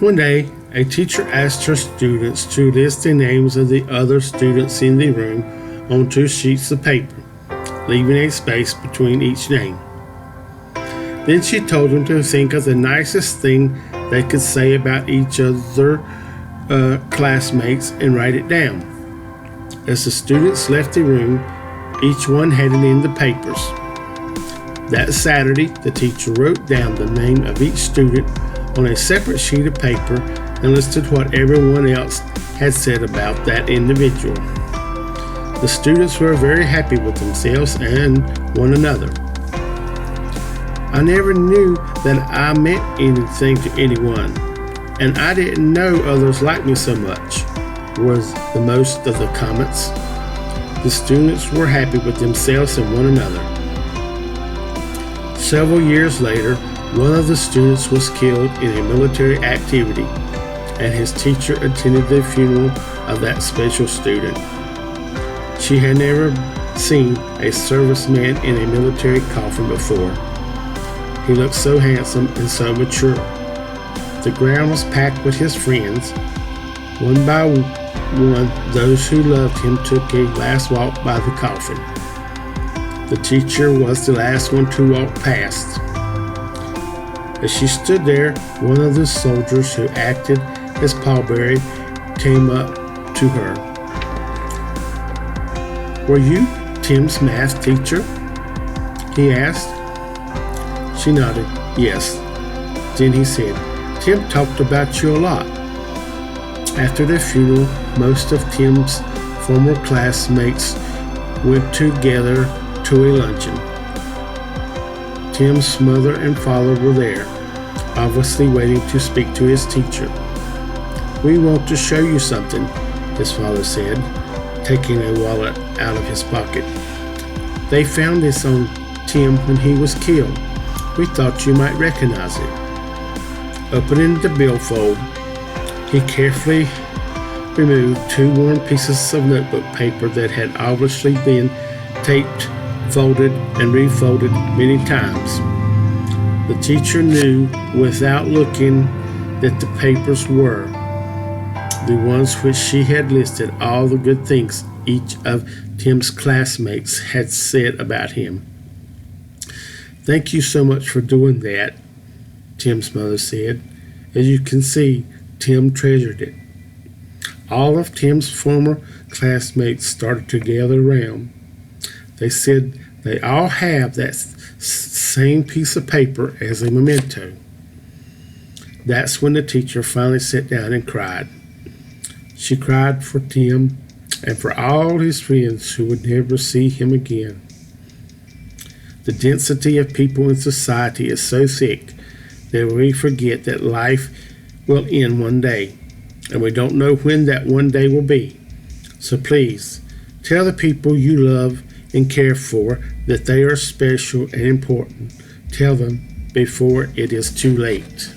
One day, a teacher asked her students to list the names of the other students in the room on 2 sheets of paper, leaving a space between each name. Then she told them to think of the nicest thing they could say about each other classmates and write it down. As the students left the room, each one had it in the papers. That Saturday, the teacher wrote down the name of each student on a separate sheet of paper and listed what everyone else had said about that individual. The students were very happy with themselves and one another. I never knew that I meant anything to anyone, and I didn't know others liked me so much, was the most of the comments. The students were happy with themselves and one another. Several years later, one of the students was killed in a military activity, and his teacher attended the funeral of that special student. She had never seen a serviceman in a military coffin before. He looked so handsome and so mature. The ground was packed with his friends. One by one, those who loved him took a last walk by the coffin. The teacher was the last one to walk past. As she stood there, one of the soldiers who acted as pallbearer came up to her. "Were you Tim's math teacher?" he asked. She nodded, "Yes." Then he said, "Tim talked about you a lot." After the funeral, most of Tim's former classmates went together to a luncheon. Tim's mother and father were there, obviously waiting to speak to his teacher. "We want to show you something," his father said, taking a wallet out of his pocket. "They found this on Tim when he was killed. We thought you might recognize it." Opening the billfold, he carefully removed 2 worn pieces of notebook paper that had obviously been taped, folded, and refolded many times. The teacher knew without looking that the papers were the ones which she had listed all the good things each of Tim's classmates had said about him. "Thank you so much for doing that," Tim's mother said. As you can see, Tim treasured it. All of Tim's former classmates started to gather around. They said they all have that same piece of paper as a memento. That's when the teacher finally sat down and cried. She cried for Tim and for all his friends who would never see him again. The density of people in society is so thick that we forget that life will end one day, and we don't know when that one day will be. So please, tell the people you love and care for that they are special and important. Tell them before it is too late.